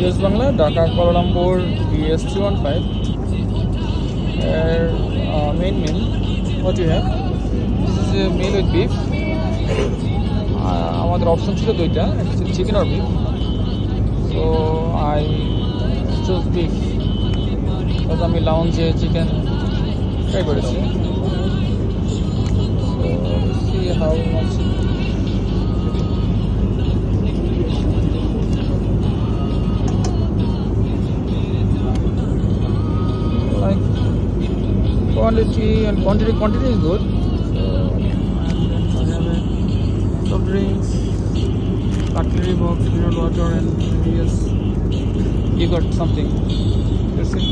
West Bangla, Dhaka, Kuala Lumpur, BS 315. Main meal. What do you have? This is a meal with beef. আমাদের option ছিল দুইটা, chicken আর beef. So I choose beef, because আমি লাউঞ্জে chicken try করেছি। So see how much like quality and quantity is good. Soft drinks, cutlery box, mineral water, and yes, you got something. That's it.